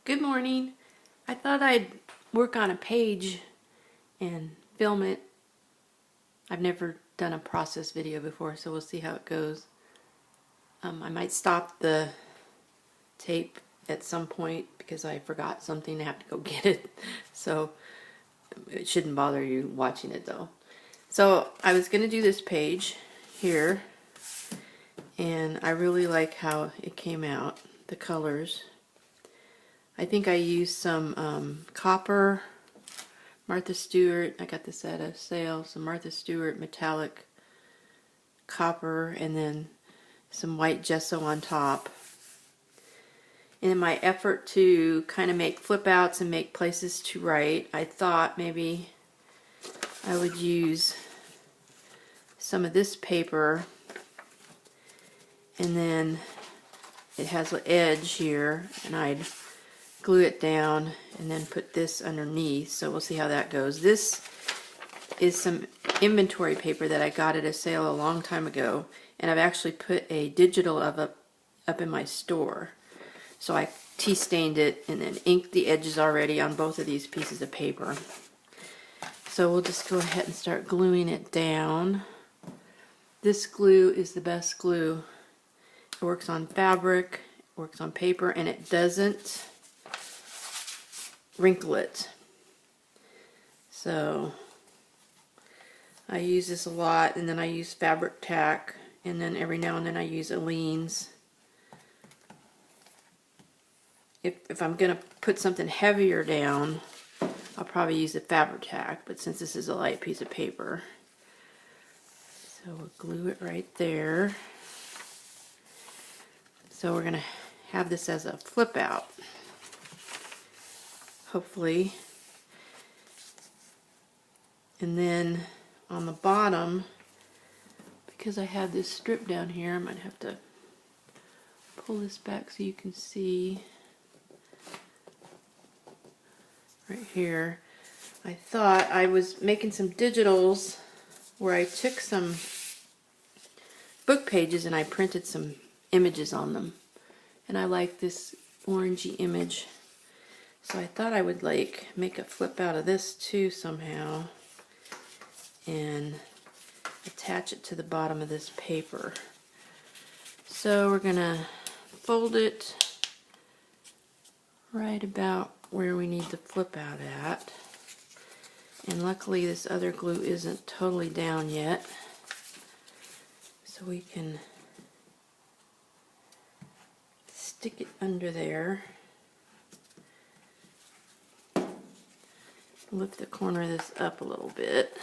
Good morning. I thought I'd work on a page and film it. I've never done a process video before, so we'll see how it goes. I might stop the tape at some point because I forgot something. I have to go get it. So it shouldn't bother you watching it though. So I was going to do this page here, and I really like how it came out, the colors. I think I used some copper, Martha Stewart. I got this at a sale. Some Martha Stewart metallic copper, and then some white gesso on top. And in my effort to kind of make flip outs and make places to write, I thought maybe I would use some of this paper, and then it has an edge here, and I'd glue it down and then put this underneath. So we'll see how that goes. This is some inventory paper that I got at a sale a long time ago, and I've actually put a digital of it up in my store. So I tea stained it and then inked the edges already on both of these pieces of paper. So we'll just go ahead and start gluing it down. This glue is the best glue. It works on fabric, it works on paper, and it doesn't wrinkle it. So I use this a lot, and then I use fabric tack, and then every now and then I use Aleene's. If I'm going to put something heavier down, I'll probably use the fabric tack, but since this is a light piece of paper, so we'll glue it right there. So we're going to have this as a flip out, hopefully. And then on the bottom, because I have this strip down here, I might have to pull this back so you can see right here. I thought I was making some digitals where I took some book pages and I printed some images on them, and I like this orangey image, so I thought I would like make a flip out of this too somehow and attach it to the bottom of this paper. So we're gonna fold it right about where we need the flip out at, and luckily this other glue isn't totally down yet, so we can stick it under there. Lift the corner of this up a little bit.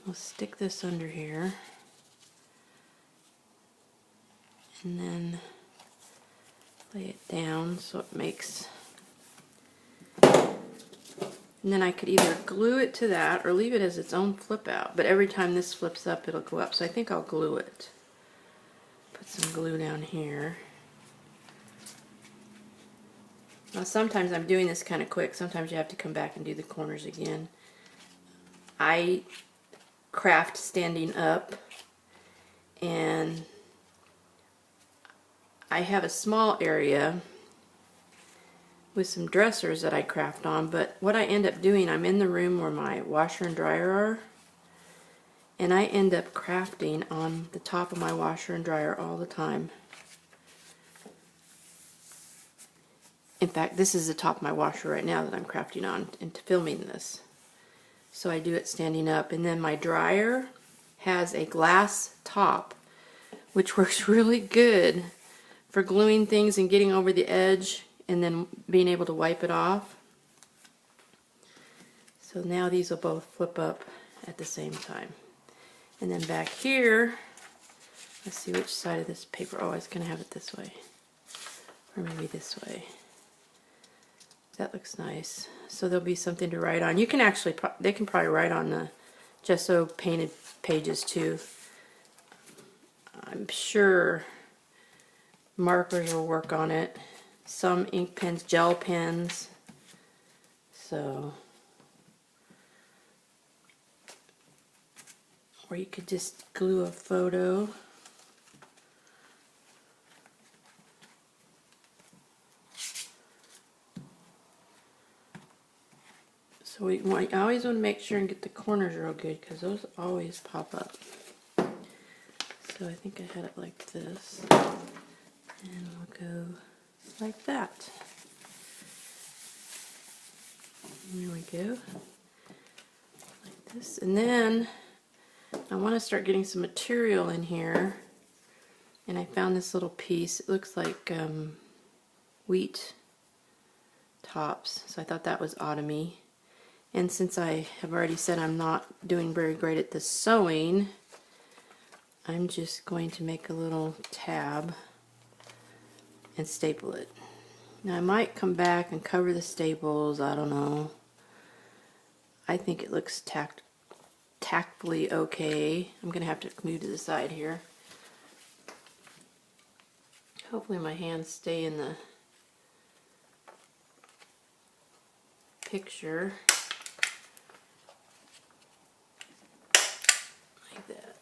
We'll stick this under here, and then lay it down so it makes, and then I could either glue it to that or leave it as its own flip out, but every time this flips up it'll go up, so I think I'll glue it. Put some glue down here. Now sometimes I'm doing this kind of quick, sometimes you have to come back and do the corners again. I craft standing up, and I have a small area with some dressers that I craft on, but what I end up doing, I'm in the room where my washer and dryer are, and I end up crafting on the top of my washer and dryer all the time. In fact, this is the top of my washer right now that I'm crafting on and filming this. So I do it standing up, and then my dryer has a glass top, which works really good for gluing things and getting over the edge and then being able to wipe it off. So now these will both flip up at the same time. And then back here, let's see which side of this paper. Oh, I was going to have it this way, or maybe this way. That looks nice. So there'll be something to write on. You can actually, they can probably write on the gesso painted pages too. I'm sure markers will work on it. Some ink pens, gel pens. So, or you could just glue a photo. So I always want to make sure and get the corners real good because those always pop up. So I think I had it like this. And we'll go like that. There we go. Like this. And then I want to start getting some material in here. And I found this little piece. It looks like wheat tops. So I thought that was autumny. And since I have already said I'm not doing very great at the sewing, I'm just going to make a little tab and staple it. Now I might come back and cover the staples, I don't know. I think it looks tactfully okay. I'm going to have to move to the side here. Hopefully my hands stay in the picture. Like that.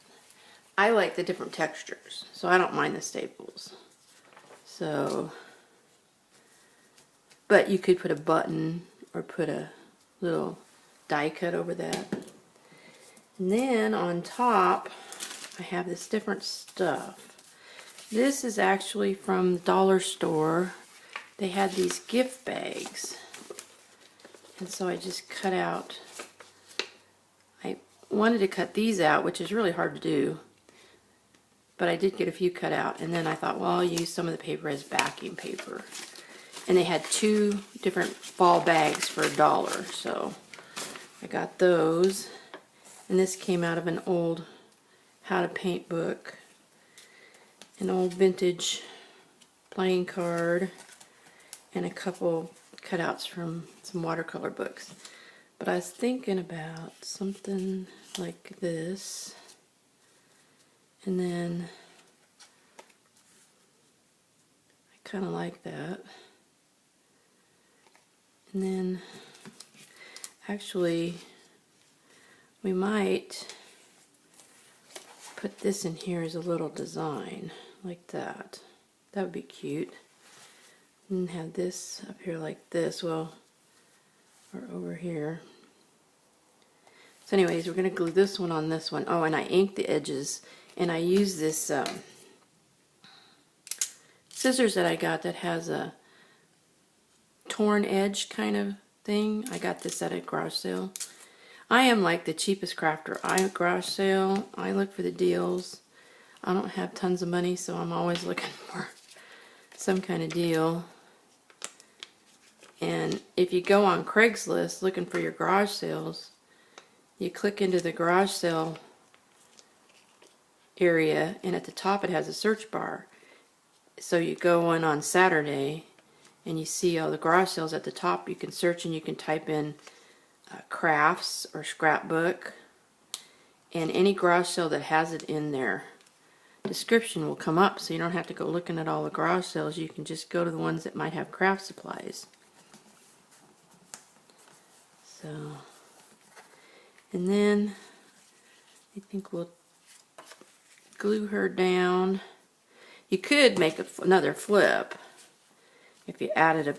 I like the different textures, so I don't mind the staples. So, but you could put a button or put a little die cut over that. And then on top, I have this different stuff. This is actually from the dollar store. They had these gift bags. And so I just cut out, I wanted to cut these out, which is really hard to do. But I did get a few cut out. And then I thought, well, I'll use some of the paper as backing paper. And they had 2 different ball bags for $1. So I got those. And this came out of an old how to paint book. An old vintage playing card. And a couple cutouts from some watercolor books. But I was thinking about something like this. And then I kind of like that. And then actually we might put this in here as a little design like that. That would be cute. And have this up here like this, well, or over here. So anyways, we're going to glue this one on this one. Oh, and I inked the edges. And I use this scissors that I got that has a torn edge kind of thing. I got this at a garage sale. I am like the cheapest crafter. I garage sale. I look for the deals. I don't have tons of money, so I'm always looking for some kind of deal. And if you go on Craigslist looking for your garage sales, you click into the garage sale area, and at the top it has a search bar. So you go in on Saturday and you see all the garage sales at the top. You can search and you can type in crafts or scrapbook, and any garage sale that has it in their description will come up, so you don't have to go looking at all the garage sales. You can just go to the ones that might have craft supplies. So, and then I think we'll glue her down. You could make another flip if you added a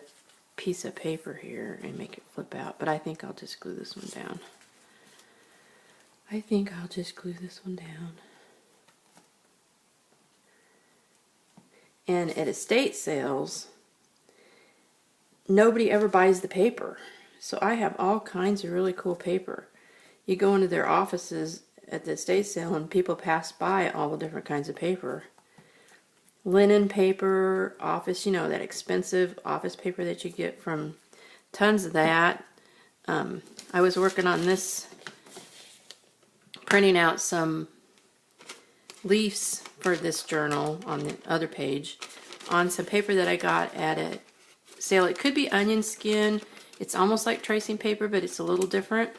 piece of paper here and make it flip out, but I think I'll just glue this one down. I think I'll just glue this one down. And at estate sales, nobody ever buys the paper. So I have all kinds of really cool paper. You go into their offices at the estate sale and people pass by all the different kinds of paper. Linen paper, office, you know, that expensive office paper that you get from tons of that. I was working on this, printing out some leaves for this journal on the other page on some paper that I got at a sale. It could be onion skin. It's almost like tracing paper, but it's a little different.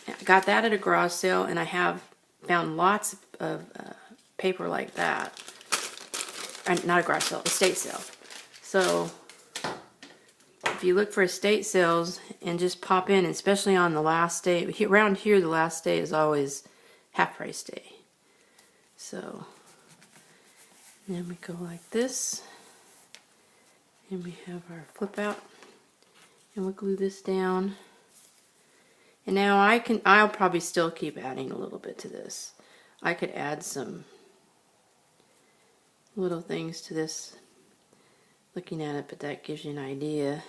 I got that at a garage sale, and I have found lots of paper like that. Not a garage sale, estate sale. So if you look for estate sales and just pop in, especially on the last day, around here the last day is always half price day. So then we go like this, and we have our flip out, and we'll glue this down And now I'll probably still keep adding a little bit to this. I could add some little things to this looking at it, but that gives you an idea.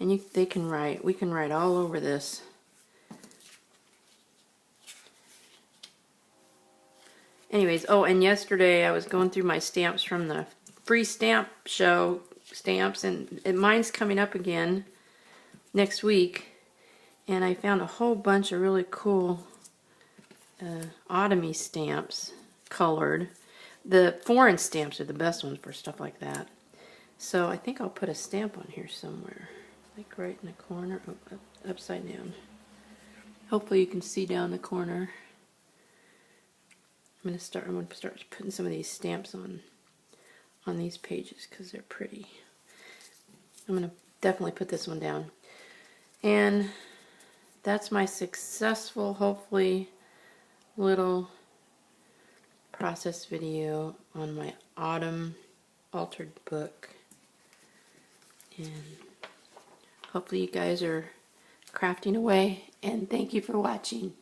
And we can write all over this. Anyways, oh, and yesterday I was going through my stamps from the free stamp show stamps, and mine's coming up again next week. And I found a whole bunch of really cool Otomy stamps, colored. The foreign stamps are the best ones for stuff like that. So I think I'll put a stamp on here somewhere. Like right in the corner, upside down. Hopefully you can see down the corner. I'm gonna start putting some of these stamps on these pages because they're pretty. I'm gonna definitely put this one down. And that's my successful, hopefully, little process video on my autumn altered book. And hopefully you guys are crafting away, and thank you for watching.